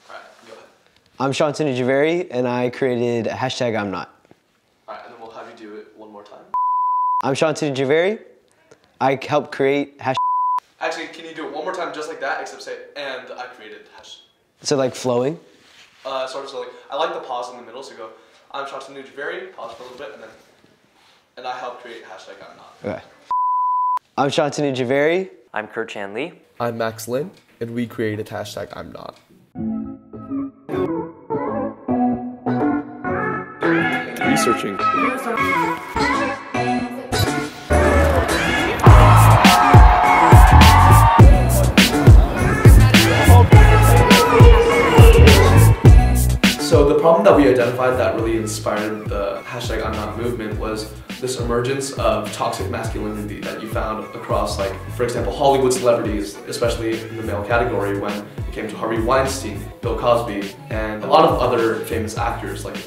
Alright, go ahead. I'm Shantanu Jhaveri, and I created hashtag I'm not. Alright, and then we'll have you do it one more time. I'm Shantanu Jhaveri. I helped create hashtag. Actually, can you do it one more time just like that, except say, and I created hashtag. So like flowing? Sort of slowly. I like the pause in the middle, so go, I'm Shantanu Jhaveri, pause for a little bit, and I helped create hashtag I'm not. Okay. I'm Shantanu Jhaveri. I'm Chretien Li. I'm Max Lin, and we created hashtag I'm not. Researching. So the problem that we identified that really inspired the hashtag I'm not movement was this emergence of toxic masculinity that you found across, like, for example, Hollywood celebrities, especially in the male category when it came to Harvey Weinstein, Bill Cosby, and a lot of other famous actors like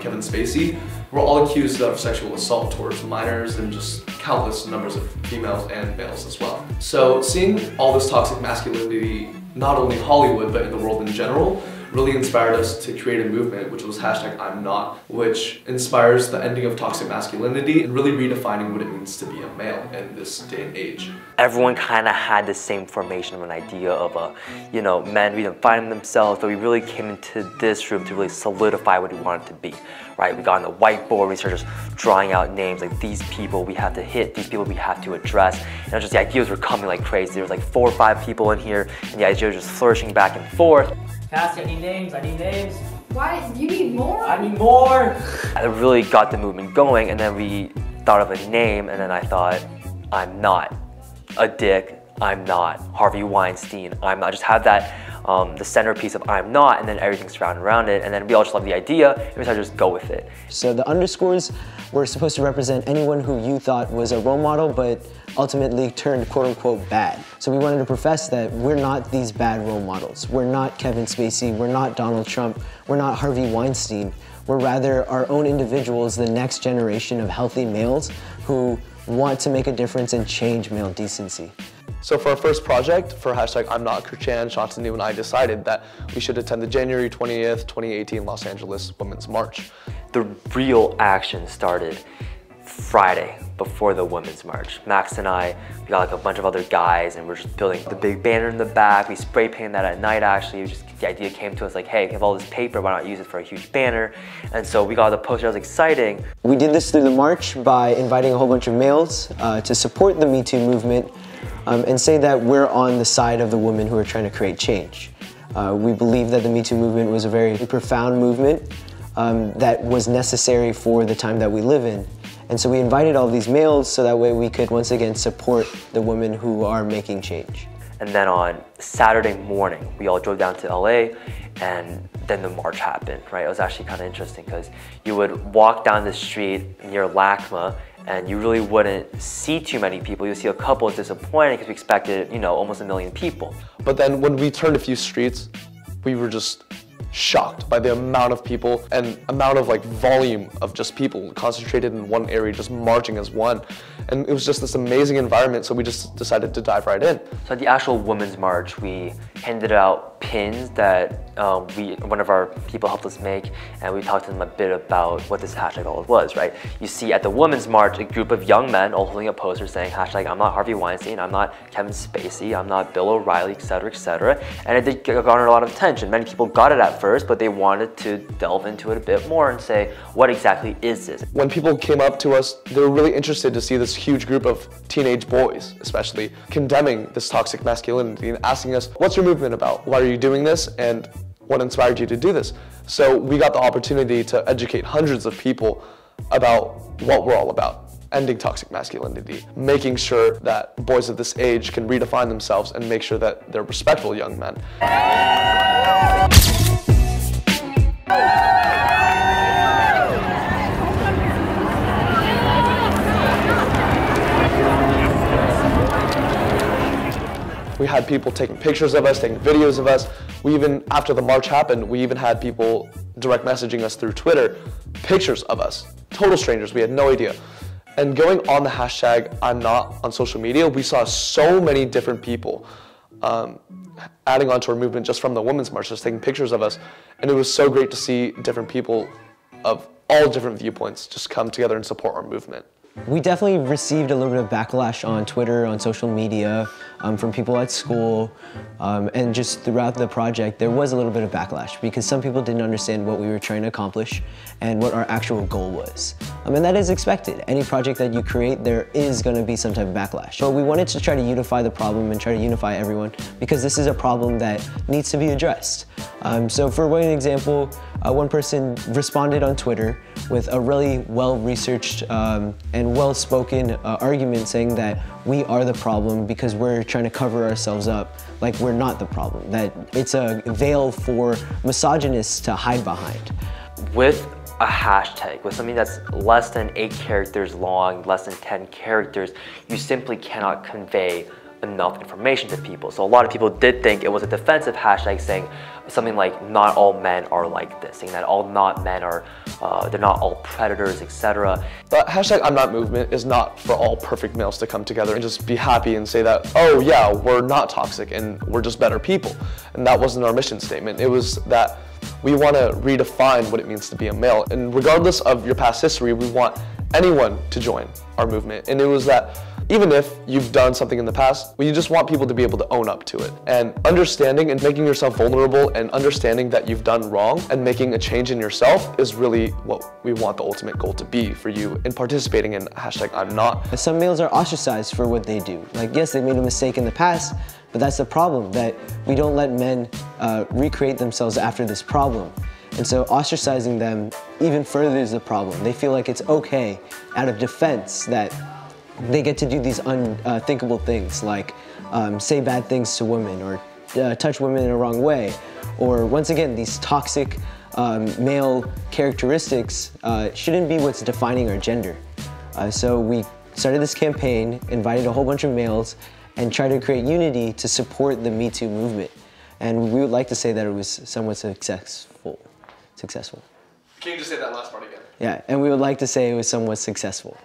Kevin Spacey were all accused of sexual assault towards minors and just countless numbers of females and males as well. So seeing all this toxic masculinity, not only Hollywood, but in the world in general, really inspired us to create a movement, which was hashtag I'm not, which inspires the ending of toxic masculinity and really redefining what it means to be a male in this day and age. Everyone kind of had the same formation of an idea of men redefining themselves, but we really came into this room to really solidify what we wanted to be, right? We got on the whiteboard, we started just drawing out names like these people we have to hit, these people we have to address, and it was just the ideas were coming like crazy. There was like 4 or 5 people in here, and the idea was just flourishing back and forth. Cassie, I need names. Why? You need more? I need more! I really got the movement going, and then we thought of a name, and then I thought, I'm not a dick, I'm not Harvey Weinstein, I'm not. Just have that, the centerpiece of I'm not, and then everything surrounded around it, and then we all just loved the idea, and we decided to just go with it. So the underscores were supposed to represent anyone who you thought was a role model, but ultimately turned quote-unquote bad. So we wanted to profess that we're not these bad role models. We're not Kevin Spacey, we're not Donald Trump, we're not Harvey Weinstein. We're rather our own individuals, the next generation of healthy males who want to make a difference and change male decency. So for our first project, for hashtag I'm not, Chretien, Shantanu, and I decided that we should attend the January 20th, 2018 Los Angeles Women's March. The real action started Friday before the Women's March. Max and I, we got like a bunch of other guys, and we're just building the big banner in the back. We spray painted that at night actually. The idea came to us like, hey, we have all this paper, why not use it for a huge banner? And so we got the poster, it was exciting. We did this through the march by inviting a whole bunch of males to support the Me Too movement and say that we're on the side of the women who are trying to create change. We believe that the Me Too movement was a very profound movement that was necessary for the time that we live in. And so we invited all these males so that way we could once again support the women who are making change. And then on Saturday morning, we all drove down to LA, and then the march happened, right? It was actually kind of interesting because you would walk down the street near LACMA and you really wouldn't see too many people. You'd see a couple. It's disappointing because we expected, almost 1 million people. But then when we turned a few streets, we were just shocked by the amount of people and amount of volume of just people concentrated in one area, just marching as one. And it was just this amazing environment, so we just decided to dive right in. So at the actual Women's March, we handed out pins that one of our people helped us make, and we talked to them a bit about what this hashtag all was, right? You see at the Women's March, a group of young men all holding a poster saying hashtag I'm not Harvey Weinstein, I'm not Kevin Spacey, I'm not Bill O'Reilly, etc., etc. And it did garner a lot of attention. Many people got it at first, but they wanted to delve into it a bit more and say, what exactly is this? When people came up to us, they were really interested to see this huge group of teenage boys, especially, condemning this toxic masculinity and asking us, what's your movement about? Why are you doing this? And what inspired you to do this? So we got the opportunity to educate hundreds of people about what we're all about. Ending toxic masculinity, making sure that boys of this age can redefine themselves and make sure that they're respectful young men. We had people taking pictures of us, taking videos of us. We even, after the march happened, we even had people direct messaging us through Twitter, pictures of us, total strangers, we had no idea. And going on the hashtag I'm not on social media, we saw so many different people adding on to our movement just from the Women's March, just taking pictures of us. And it was so great to see different people of all different viewpoints just come together and support our movement. We definitely received a little bit of backlash on Twitter, on social media, from people at school, and just throughout the project, there was a little bit of backlash because some people didn't understand what we were trying to accomplish and what our actual goal was. And that is expected. Any project that you create, there is going to be some type of backlash. But we wanted to try to unify the problem and try to unify everyone because this is a problem that needs to be addressed. So for one example, one person responded on Twitter with a really well-researched and well-spoken argument saying that we are the problem because we're trying to cover ourselves up like we're not the problem, that it's a veil for misogynists to hide behind. With a hashtag, with something that's less than 8 characters long, less than 10 characters, you simply cannot convey enough information to people. So a lot of people did think it was a defensive hashtag saying something like not all men are like this, saying that all not men are, they're not all predators, etc. The hashtag I'm Not movement is not for all perfect males to come together and just be happy and say that, oh yeah, we're not toxic and we're just better people. And that wasn't our mission statement. It was that we want to redefine what it means to be a male. And regardless of your past history, we want anyone to join our movement. And it was that even if you've done something in the past, we just want people to be able to own up to it. And understanding and making yourself vulnerable and understanding that you've done wrong and making a change in yourself is really what we want the ultimate goal to be for you in participating in hashtag I'm Not. Some males are ostracized for what they do. Like, yes, they made a mistake in the past, but that's the problem, that we don't let men recreate themselves after this problem. And so ostracizing them even further is the problem. They feel like it's okay out of defense that they get to do these unthinkable things like say bad things to women or touch women in a wrong way. Or once again, these toxic male characteristics shouldn't be what's defining our gender. So we started this campaign, invited a whole bunch of males, and tried to create unity to support the Me Too movement. And we would like to say that it was somewhat successful. Can you just say that last part again? Yeah, and we would like to say it was somewhat successful.